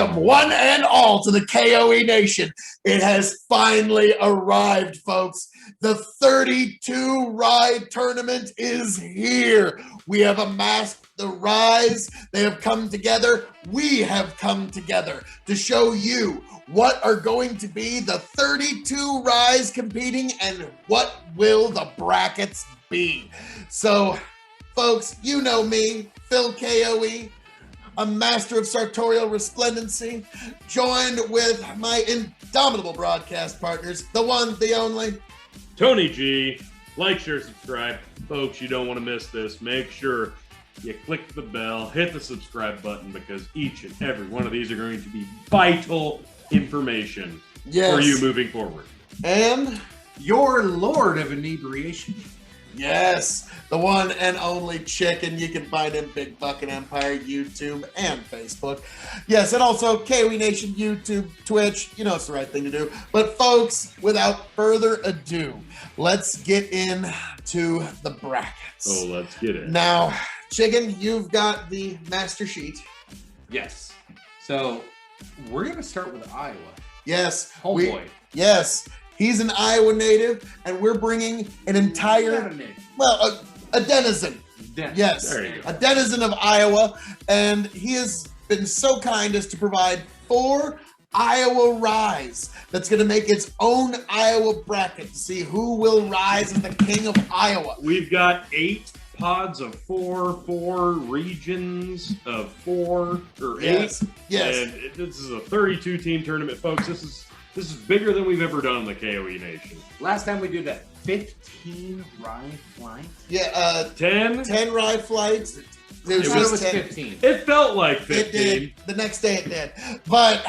welcome one and all to the KOE Nation. It has finally arrived, folks. The 32 Rye Tournament is here. We have amassed the Ryes. They have come together. We have come together to show you what are going to be the 32 Ryes competing and what will the brackets be. So, folks, you know me, Phil KOE, a master of sartorial resplendency, joined with my indomitable broadcast partners, the one, the only, Tony G. Like, share, subscribe. Folks, you don't want to miss this. Make sure you click the bell, hit the subscribe button, because each and every one of these are going to be vital information for you moving forward. And your Lord of Inebriation. Yes, the one and only Chicken. You can find him Big Bucket Empire, YouTube, and Facebook. Yes, and also KOE Nation, YouTube, Twitch. You know it's the right thing to do. But folks, without further ado, let's get into the brackets. Oh, let's get it. Now, Chicken, you've got the master sheet. Yes. So we're going to start with Iowa. Yes. Homeboy. Yes. He's an Iowa native, and we're bringing an entire, a denizen. Yes, there you go. A denizen of Iowa, and he has been so kind as to provide 4 Iowa Ryes. That's going to make its own Iowa bracket to see who will rise as the king of Iowa. We've got 8 pods of 4, 4 regions of 4 or 8. Yes. And this is a 32-team tournament, folks. This is bigger than we've ever done in the KOE Nation. Last time we did that, 15 Rye flights? Yeah, 10 Rye flights. It was 15. It felt like 15. It did. The next day it did. But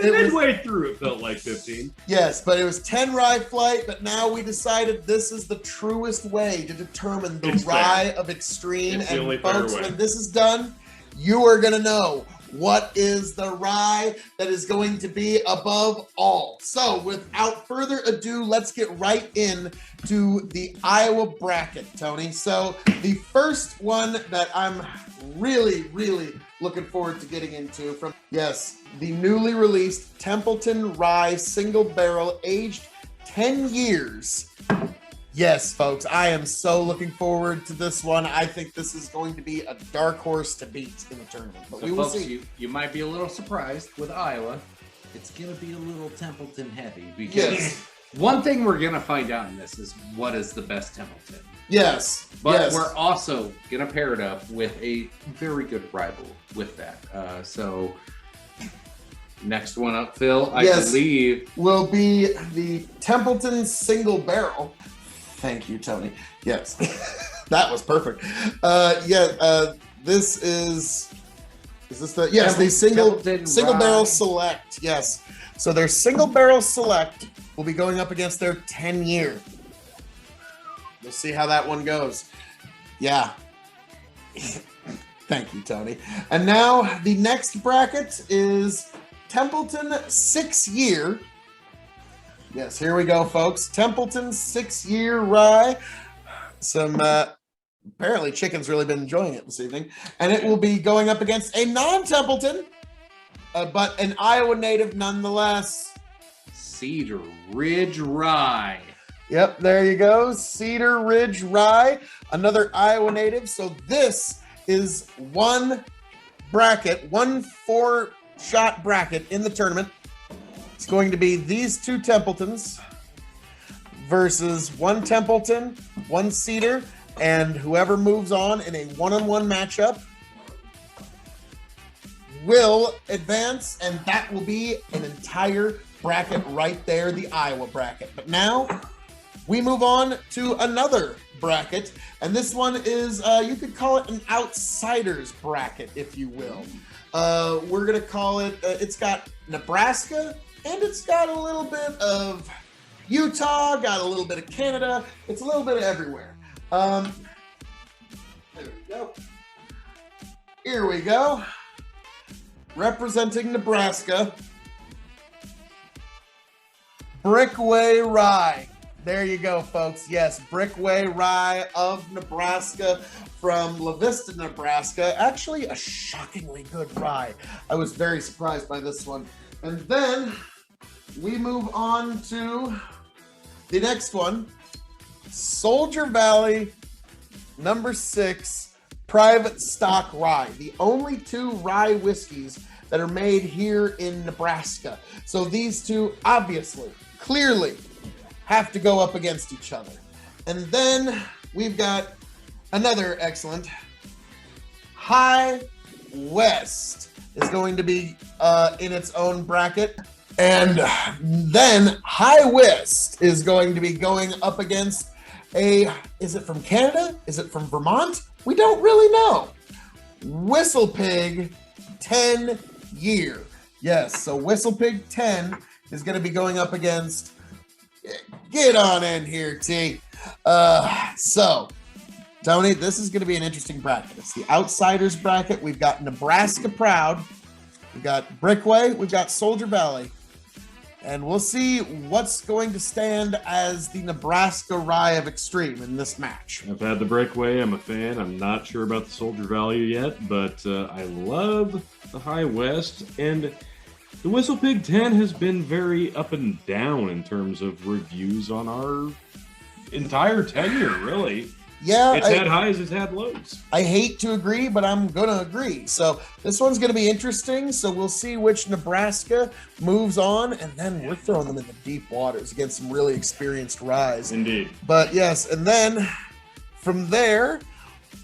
midway through it felt like 15. Yes, but it was 10 Rye flight, but now we decided this is the truest way to determine the Rye of Extreme. It's the only and fair folks, way. when this is done, you are going to know what is the Rye that is going to be above all. So without further ado, let's get right in to the Iowa bracket, Tony. So the first one that I'm really looking forward to getting into from, the newly released Templeton Rye single barrel aged 10 years. Yes, folks, I am so looking forward to this one. I think this is going to be a dark horse to beat in the tournament, but we will see. You might be a little surprised with Iowa. It's going to be a little Templeton heavy because one thing we're going to find out in this is what is the best Templeton. Yes. But we're also going to pair it up with a very good rival with that. So next one up, Phil, I believe, will be the Templeton single barrel. Thank you, Tony. Yes, that was perfect. This is this the the single barrel select? Yes. So their single barrel select will be going up against their 10 year. We'll see how that one goes. Yeah. Thank you, Tony. And now the next bracket is Templeton 6 year. Yes, here we go, folks. Templeton 6 year Rye. Some apparently Chicken's really been enjoying it this evening, and it will be going up against a non-Templeton, but an Iowa native nonetheless. Cedar Ridge Rye. Yep, there you go. Cedar Ridge Rye, another Iowa native. So this is one bracket, one 4-shot bracket in the tournament. It's going to be these 2 Templetons versus 1 Templeton, 1 Cedar, and whoever moves on in a 1-on-1 matchup will advance, and that will be an entire bracket right there, the Iowa bracket. But now we move on to another bracket, and this one is, you could call it an outsiders bracket, if you will. We're going to call it, it's got Nebraska, and it's got a little bit of Utah, got a little bit of Canada. It's a little bit of everywhere. There we go. Here we go. Representing Nebraska, Brickway Rye. There you go, folks. Yes, Brickway Rye of Nebraska from La Vista, Nebraska. Actually, a shockingly good rye. I was very surprised by this one. And then we move on to the next one. Soldier Valley, number 6, Private Stock Rye. The only 2 rye whiskeys that are made here in Nebraska. So these two, obviously, clearly, have to go up against each other. And then we've got another excellent. High West is going to be in its own bracket. And then High West is going to be going up against is it from Canada? Is it from Vermont? We don't really know. Whistle Pig 10 year. Yes, so Whistle Pig 10 is going to be going up against, get on in here, T. So, Tony, this is going to be an interesting bracket. It's the Outsiders bracket. We've got Nebraska Proud. We've got Brickway. We've got Soldier Valley. And we'll see what's going to stand as the Nebraska Rye of Extreme in this match. I've had the Breakaway. I'm a fan. I'm not sure about the Soldier Value yet, but I love the High West. And the Whistle Pig 10 has been very up and down in terms of reviews on our entire tenure, really. Yeah, it's had highs, it's had lows. I hate to agree, but I'm going to agree. So this one's going to be interesting. So we'll see which Nebraska moves on, and then we're throwing them in the deep waters against some really experienced ryes. Indeed. But yes, and then from there,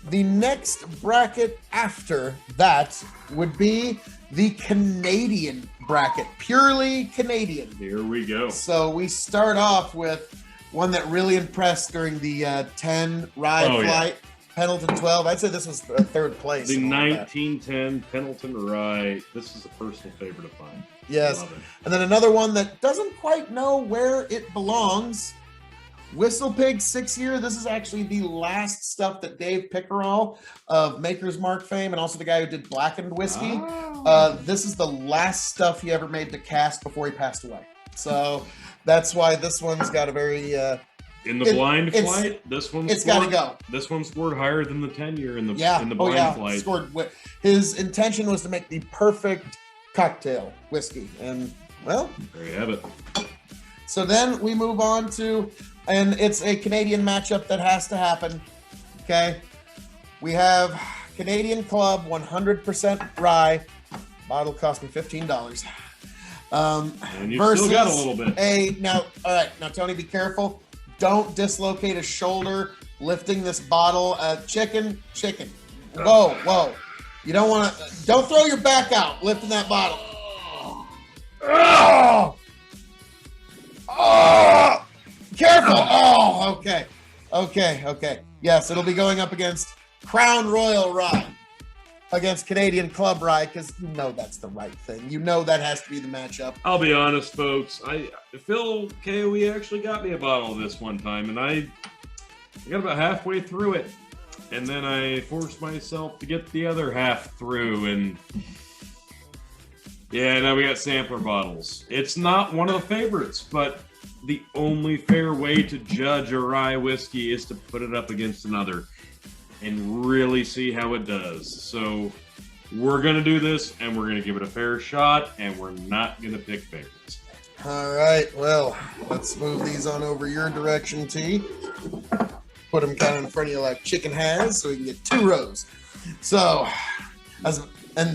the next bracket after that would be the Canadian bracket, purely Canadian. Here we go. So we start off with one that really impressed during the 10 rye flight, yeah. Pendleton 12. I'd say this was third place. The 1910 Pendleton Rye. This is a personal favorite of mine. Yes. And then another one that doesn't quite know where it belongs. Whistle Pig 6 year. This is actually the last stuff that Dave Pickerell of Maker's Mark fame, and also the guy who did blackened whiskey. This is the last stuff he ever made to cask before he passed away. So that's why this one's got a very in the blind flight. This one's it's got to go. This one scored higher than the 10 year in the blind flight. Scored. His intention was to make the perfect cocktail whiskey, and well, there you have it. So then we move on to, and it's a Canadian matchup that has to happen. Okay, we have Canadian Club 100% rye. Bottle cost me $15. And you versus still got a little bit. Now, all right, now Tony, be careful. Don't dislocate a shoulder lifting this bottle. Chicken. Whoa. You don't want to. Don't throw your back out lifting that bottle. Oh, careful. Oh, okay. Yes, it'll be going up against Crown Royal Rye. Against Canadian Club Rye, because you know that's the right thing. You know that has to be the matchup. I'll be honest, folks. Phil K.O.E. actually got me a bottle of this one time, and I got about halfway through it, and then I forced myself to get the other half through, and yeah, now we got sampler bottles. It's not one of the favorites, but the only fair way to judge a rye whiskey is to put it up against another and really see how it does. So we're going to do this, and we're going to give it a fair shot, and we're not going to pick favorites. All right, well, let's move these on over your direction, T. Put them kind of in front of you like chicken has, so we can get 2 rows. So,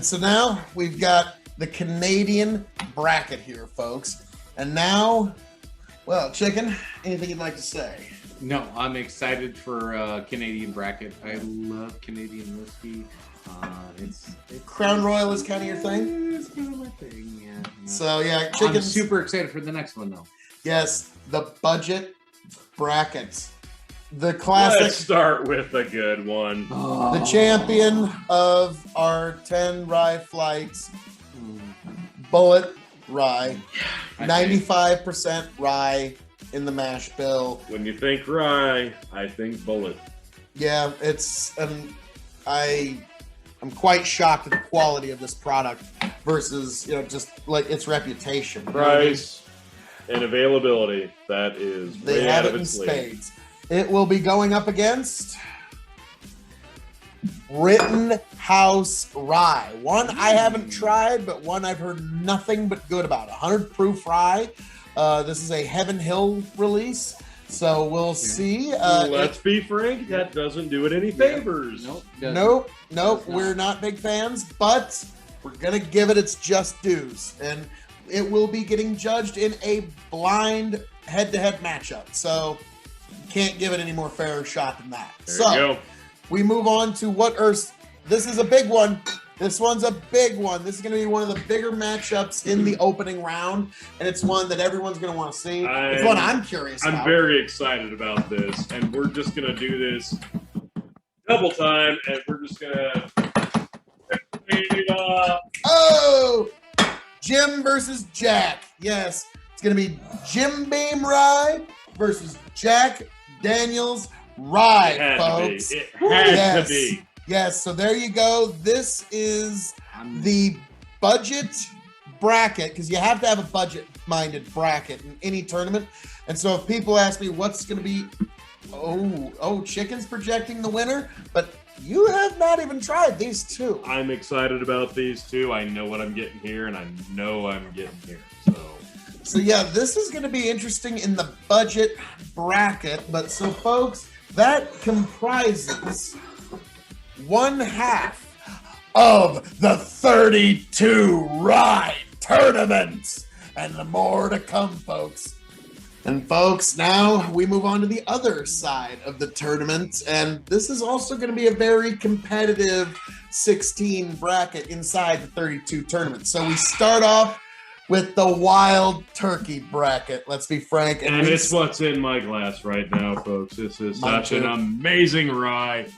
so now we've got the Canadian bracket here, folks. And now, well, Chicken, anything you'd like to say? No, I'm excited for Canadian bracket. I love Canadian whiskey. It's Crown Royal is kind of your thing? It's kind of my thing, yeah. So, yeah, I'm super excited for the next one, though. Yes, the budget brackets. The classic. Let's start with a good one. The champion of our 10 rye flights, Bulleit Rye. 95% rye in the mash bill. When you think rye, I think Bulleit. Yeah, I'm quite shocked at the quality of this product versus just like its reputation. Price. and availability. That is They way have out it of in its league. spades. It will be going up against Rittenhouse Rye. One I haven't tried, but one I've heard nothing but good about. 100 proof rye. This is a Heaven Hill release, so we'll see. Let's be frank, that doesn't do it any favors. Nope. We're not big fans, but we're gonna give it its just dues, and it will be getting judged in a blind head-to-head matchup. So can't give it any more fair shot than that. There you go. We move on to this is a big one. This one's a big one. This is going to be one of the bigger matchups in the opening round, and it's one that everyone's going to want to see. It's one I'm curious about. I'm very excited about this, and we're just going to do this double time, and we're just going to... Oh! Jim versus Jack. Yes, it's going to be Jim Beam Rye versus Jack Daniels Rye, folks. It had to be. Yes, so there you go. This is the budget bracket, because you have to have a budget-minded bracket in any tournament. And so if people ask me what's going to be, Chicken's projecting the winner, but you have not even tried these two. I'm excited about these two. I know what I'm getting here, and I know I'm getting here. So yeah, this is going to be interesting in the budget bracket. But so folks, that comprises one half of the 32 Rye Tournament, and the more to come, folks. And folks, now we move on to the other side of the tournament, and this is also going to be a very competitive 16 bracket inside the 32 tournament. So we start off with the Wild Turkey bracket. Let's be frank. And it's what's in my glass right now, folks. This is such an amazing rye.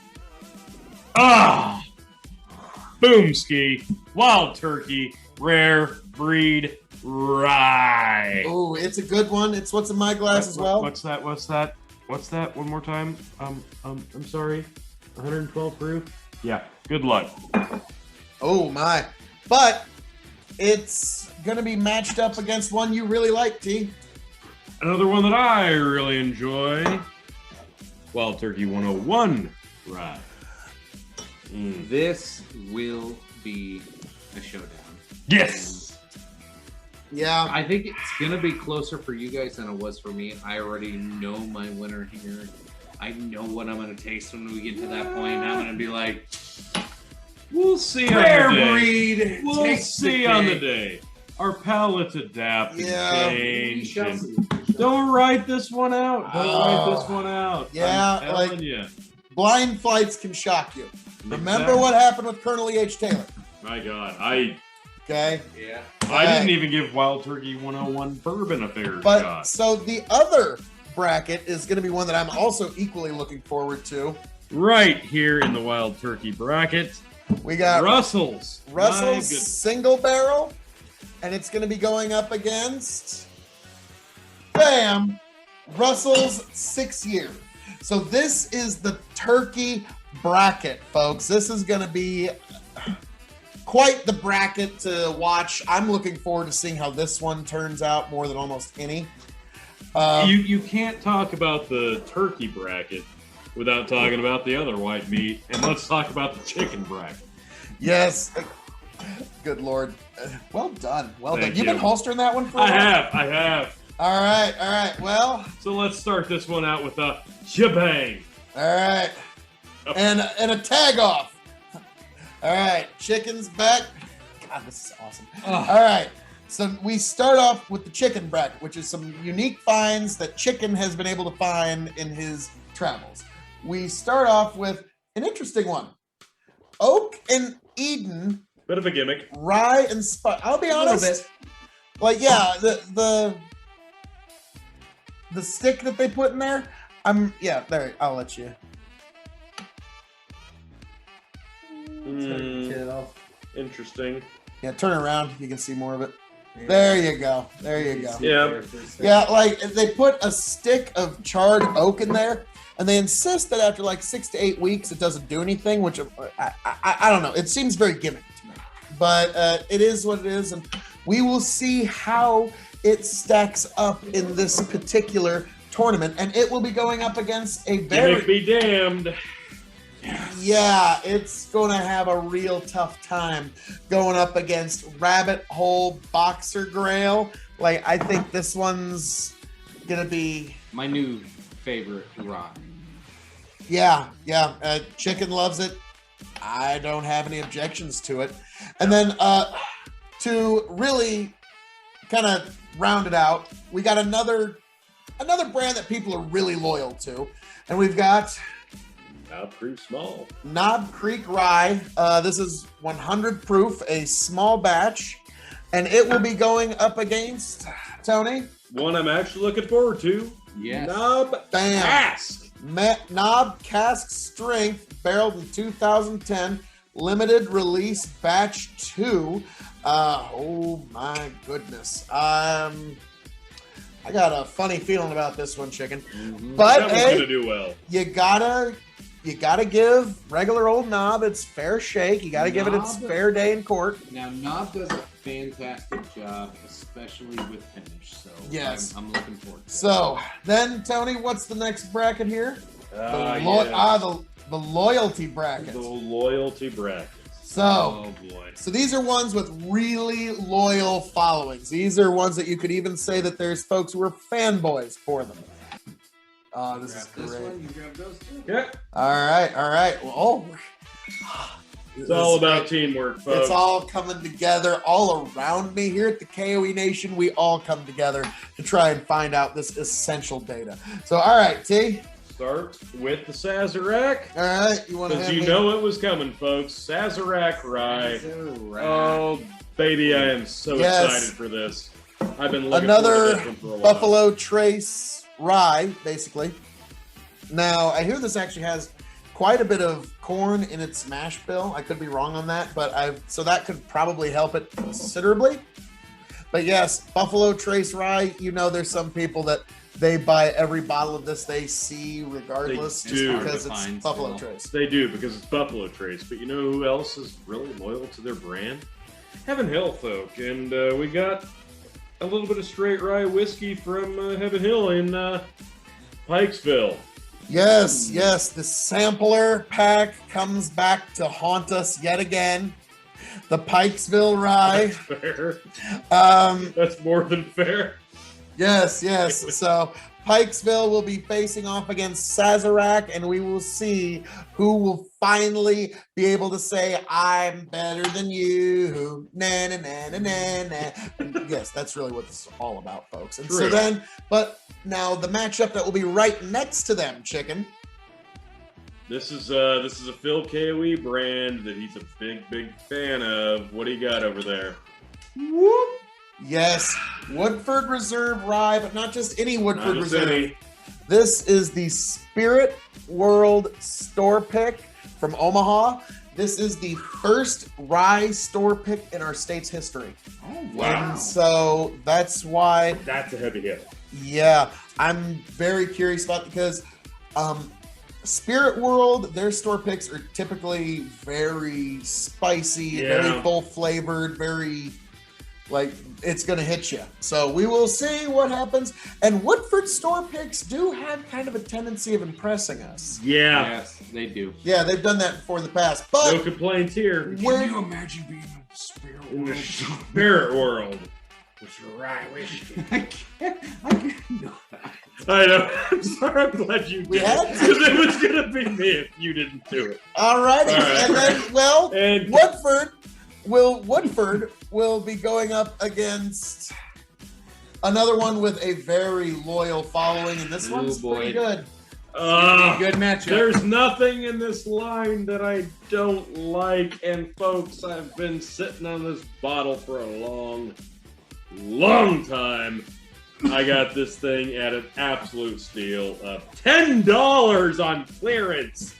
Boomski, Wild Turkey, Rare Breed Rye. Oh, it's a good one. It's what's in my glass as well. What's that? One more time. I'm sorry. 112 proof? Yeah, good luck. Oh my. But it's gonna be matched up against one you really like, T. Another one that I really enjoy. Wild Turkey 101 Rye. This will be a showdown. Yes. Yeah. I think it's going to be closer for you guys than it was for me. I already know my winner here. I know what I'm going to taste when we get to that point. I'm going to be like, we'll see Rare on the day. breed. We'll see on the day. Our palates adapt and change. Don't write this one out. Yeah, I'm telling you. Blind flights can shock you. Remember what happened with Colonel E.H. Taylor? My God, Okay. Yeah. I didn't even give Wild Turkey 101 bourbon a fair shot. So the other bracket is going to be one that I'm also equally looking forward to. Right here in the Wild Turkey bracket, we got Russell's single barrel, and it's going to be going up against Russell's 6 year. So this is the turkey bracket, folks. This is going to be quite the bracket to watch. I'm looking forward to seeing how this one turns out more than almost any. You can't talk about the turkey bracket without talking about the other white meat, and let's talk about the chicken bracket. Yes. Good Lord. Well done. Well done. You've been holstering that one for a while? I have. All right. Well. So let's start this one out with a shebang. All right. And a tag off. All right. Chicken's back. God, this is awesome. All right. So we start off with the chicken bracket, which is some unique finds that Chicken has been able to find in his travels. We start off with an interesting one. Oak and Eden. Bit of a gimmick. Rye and Spice. I'll be honest. Like, yeah, the stick that they put in there. There. I'll let you. Interesting. Yeah, turn around. You can see more of it. Yeah. There you go. Yeah. Yeah, like they put a stick of charred oak in there, and they insist that after like 6 to 8 weeks it doesn't do anything, which I don't know. It seems very gimmicky to me, but it is what it is. And We will see how it stacks up in this particular tournament, and it will be going up against a Gimmick be damned. Yeah, it's going to have a real tough time going up against Rabbit Hole Boxer Grail. Like, I think this one's going to be... my new favorite rye. Yeah. Chicken loves it. I don't have any objections to it. And then to really kind of round it out, we got another brand that people are really loyal to. And we've got... Knob Creek Small. Knob Creek Rye. This is 100 proof, a small batch, and it will be going up against, Tony? One I'm actually looking forward to. Yes. Knob Cask. Knob Cask Strength, barreled in 2010, limited release batch 2. Oh my goodness. I got a funny feeling about this one, Chicken. Mm-hmm. But that one's gonna do well. You gotta give regular old Knob its fair shake. You gotta give it its fair day in court. Now, Knob does a fantastic job, especially with finish. So yes, I'm looking forward to it. So then, Tony, what's the next bracket here? Yes. The loyalty bracket. The loyalty bracket. So, oh boy. So these are ones with really loyal followings. These are ones that you could even say that there's folks who are fanboys for them. Oh, this is great. This one, you grab those two. Yeah. All right. Well, It's all about teamwork, folks. It's all coming together all around me here at the KOE Nation. We all come together to try and find out this essential data. So, all right, T. Start with the Sazerac. All right, you want to? Because you know it was coming, folks. Sazerac Rye. Oh, baby, I am so excited for this. I've been looking forward to this one for a while. Buffalo Trace Rye, basically. Now, I hear this actually has quite a bit of corn in its mash bill. I could be wrong on that, but so that could probably help it considerably. But yes, Buffalo Trace Rye, you know there's some people that they buy every bottle of this they see regardless just because it's Buffalo Trace. They do because it's Buffalo Trace. But you know who else is really loyal to their brand? Heaven Hill folk. And we got a little bit of straight rye whiskey from Heaven Hill in Pikesville. Yes, the sampler pack comes back to haunt us yet again. The Pikesville Rye. That's fair. That's more than fair. Yes. So Pikesville will be facing off against Sazerac, and we will see who will finally be able to say, I'm better than you. Na, na, na, na, na, na. Yes, that's really what this is all about, folks. And so then, but now the matchup that will be right next to them, Chicken. This is a Phil K.O.E. brand that he's a big fan of. What do you got over there? Whoop. Yes, Woodford Reserve Rye, but not just any Woodford Reserve. This is the Spirit World Store Pick from Omaha. This is the first rye store pick in our state's history. Oh, wow. And so that's why... That's a heavy hit. Yeah, I'm very curious about it because Spirit World, their store picks are typically very spicy, very full flavored, very... like, it's going to hit you. So we will see what happens. And Woodford store picks do have kind of a tendency of impressing us. Yeah. Yes, they do. Yeah, they've done that before in the past. But no complaints here. Can you imagine being in the Spirit World? With your rye whiskey. I can't know that. I know. I'm sorry. I'm glad you did. We had to. Because it was going to be me if you didn't do it. All righty. And then, Woodford will be going up against another one with a very loyal following, and this one's pretty good. Good matchup. There's nothing in this line that I don't like, and folks, I've been sitting on this bottle for a long time. I got this thing at an absolute steal of $10 on clearance.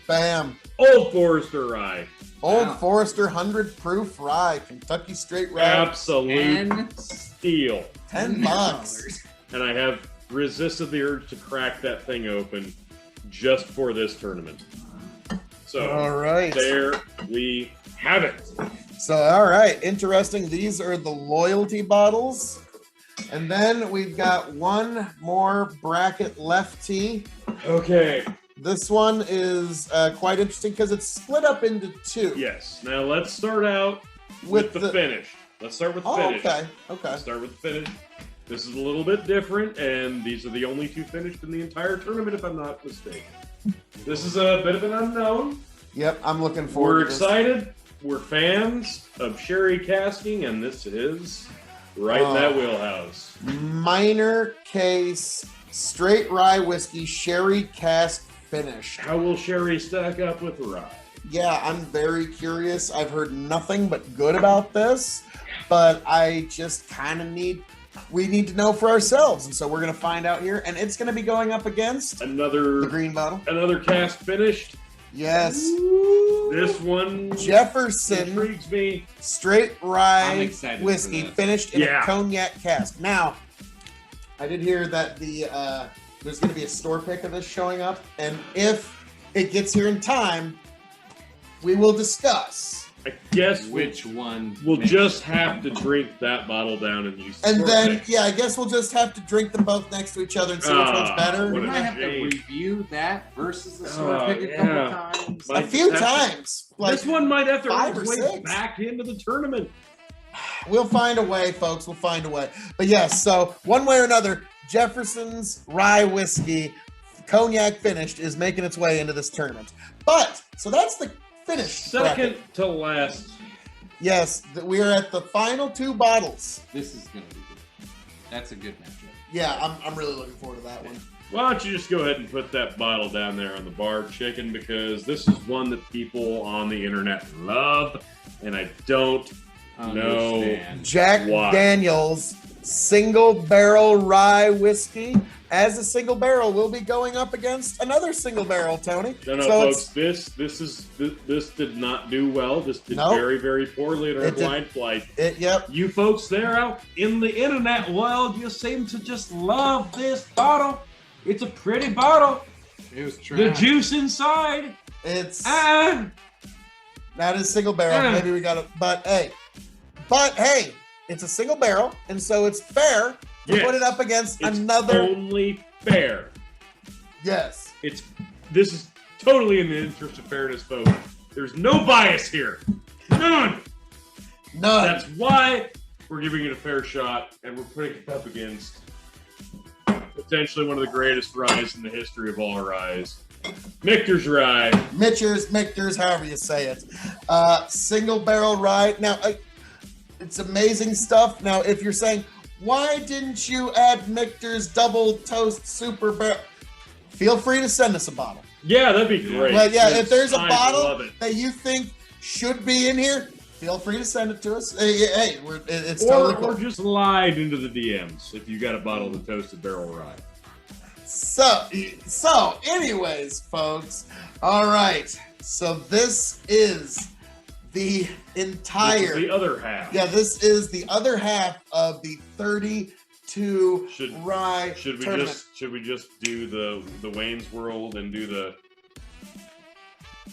Bam. Old Forester Rye. Old Forester 100 proof rye, Kentucky straight rye. Absolute steal. $10. And I have resisted the urge to crack that thing open just for this tournament. So all right, there we have it. So, all right, interesting. These are the loyalty bottles. And then we've got one more bracket lefty. Okay. This one is quite interesting because it's split up into two. Yes. Now let's start out with the finish. Let's start with the finish. Okay. Let's start with the finish. This is a little bit different, and these are the only two finished in the entire tournament, if I'm not mistaken. This is a bit of an unknown. Yep, I'm looking forward We're to this. excited. We're fans of sherry casking, and this is right in that wheelhouse. Minor case straight rye whiskey sherry cask finish. How will sherry stack up with rye? Yeah, I'm very curious. I've heard nothing but good about this, but I just kind of we need to know for ourselves, and so we're going to find out here, and it's going to be going up against the Another green bottle. cask finished. Yes. This one Jefferson intrigues me. straight I'm rye excited whiskey for this. finished in Yeah. a cognac cask. Now, I did hear that there's going to be a store pick of this showing up, and if it gets here in time, we will discuss. I guess Which one? we'll makes just it? have to drink that bottle down and use. And store then, pick. yeah, I guess we'll just have to drink them both next to each other and see which one's better. what We a might have to shame. review that versus the store Oh, pick a yeah. couple times. Might A few just have to- times. Like, this one might have to 5 work or its way 6. back into the tournament. We'll find a way, folks. We'll find a way. But yes, so one way or another, Jefferson's rye whiskey, cognac finished, is making its way into this tournament. But, so that's the finish. Second to last. Yes, we are at the final 2 bottles. This is going to be good. That's a good matchup. Yeah, I'm really looking forward to that one. Why don't you just go ahead and put that bottle down there on the bar, chicken, because this is one that people on the internet love, and I don't know. Understand. Jack Why? Daniels single barrel rye whiskey. As a single barrel, will be going up against another single barrel, Tony. No, So folks. This did not do well. This did Nope. very, very poorly in our It did- blind flight. Yep. You folks there out in the internet world, you seem to just love this bottle. It's a pretty bottle. It was The trash. juice inside. It's Ah, that is single barrel. Yeah. Maybe we got it, but hey, it's a single barrel, and so it's fair to Yes. put it up against it's another. only fair. Yes. This is totally in the interest of fairness, folks. There's no bias here. None. None. That's why we're giving it a fair shot, and we're putting it up against potentially one of the greatest ryes in the history of all ryes. Michters Rye. Michters, however you say it. Single barrel rye. Now, it's amazing stuff. Now, if you're saying, why didn't you add Michters double toast super barrel? Feel free to send us a bottle. Yeah, that'd be great. But yeah, if there's a I bottle love it. that you think should be in here, feel free to send it to us. Hey, it's Or, totally cool. or just slide into the DMs if you got a bottle of the toasted barrel rye. So, anyways, folks. All right. So this is the entire. This is the other half. Yeah, this is the other half of the 32 Rye tournament. Should we just do the Wayne's World and do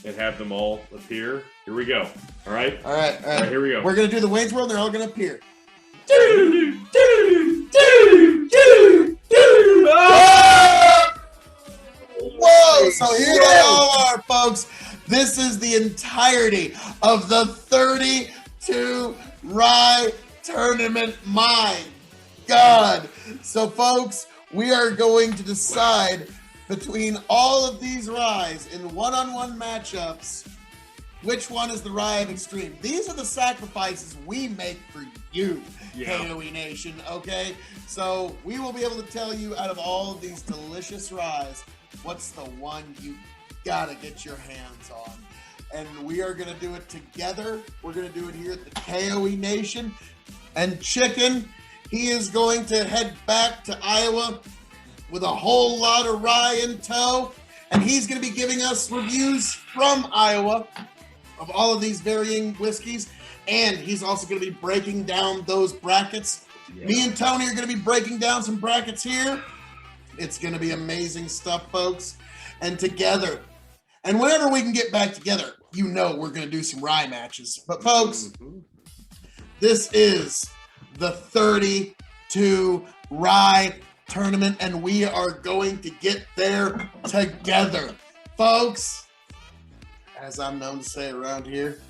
and have them all appear? Here we go. All right. All right. All right. Here we go. We're gonna do the Wayne's World. They're all gonna appear. Whoa! So here they all are, folks. This is the entirety of the 32 Rye tournament. My God. So, folks, we are going to decide between all of these ryes in one-on-one matchups which one is the rye of extreme. These are the sacrifices we make for you, KOE Nation, okay? So we will be able to tell you out of all of these delicious ryes, what's the one you gotta get your hands on. And we are gonna do it together. We're gonna do it here at the KOE Nation. And Chicken, he is going to head back to Iowa with a whole lot of rye in tow. And he's gonna be giving us reviews from Iowa of all of these varying whiskeys. And he's also gonna be breaking down those brackets. Yeah. Me and Tony are gonna be breaking down some brackets here. It's gonna be amazing stuff, folks. And together, and whenever we can get back together, you know we're going to do some rye matches. But folks, this is the 32 Rye Tournament, and we are going to get there together. Folks, as I'm known to say around here,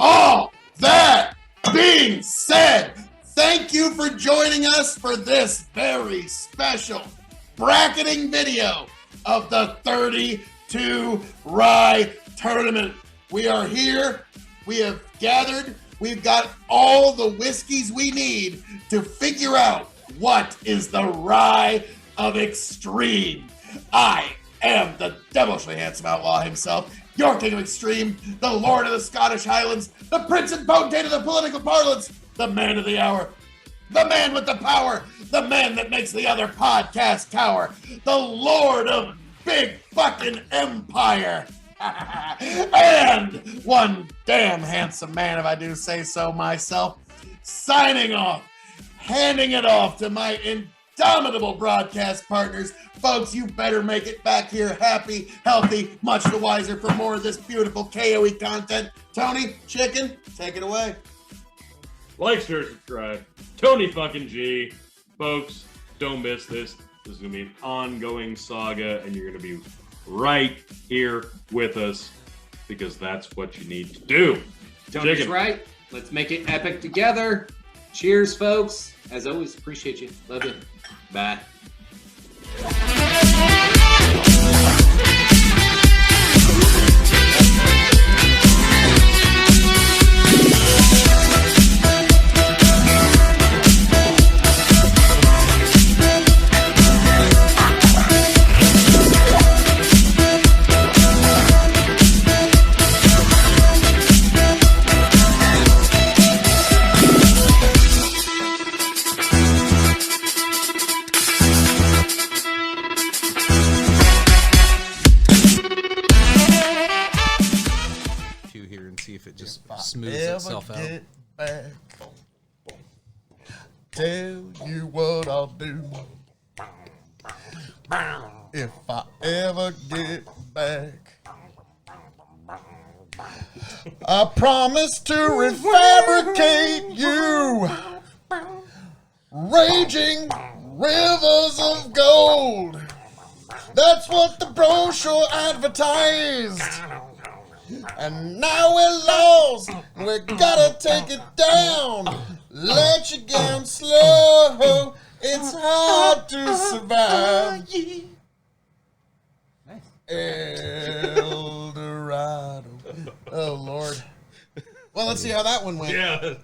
all that being said, thank you for joining us for this very special bracketing video of the 32 Rye Tournament. We are here. We have gathered. We've got all the whiskeys we need to figure out what is the rye of extreme. I am the devilishly handsome outlaw himself, your king of extreme, the lord of the Scottish Highlands, the prince and potentate of the political parlance, the man of the hour, the man with the power, the man that makes the other podcast cower, the lord of big fucking empire, and one damn handsome man, if I do say so myself, signing off, handing it off to my indomitable broadcast partners. Folks, you better make it back here happy, healthy, much the wiser for more of this beautiful KOE content. Tony, Chicken, take it away. Like, share, subscribe. Tony fucking G. Folks, don't miss this. This is going to be an ongoing saga, and you're going to be right here with us because that's what you need to do. Tony's Chicken. right. Let's make it epic together. Cheers, folks. As always, appreciate you. Love you. Bye. Smooths itself out. Get back, tell you what I'll do. If I ever get back, I promise to refabricate you, raging rivers of gold. That's what the brochure advertised. And now we're lost, we gotta take it down. Let you down slow, it's hard to survive. El Dorado. Oh, Lord. Well, let's see how that one went. Yeah.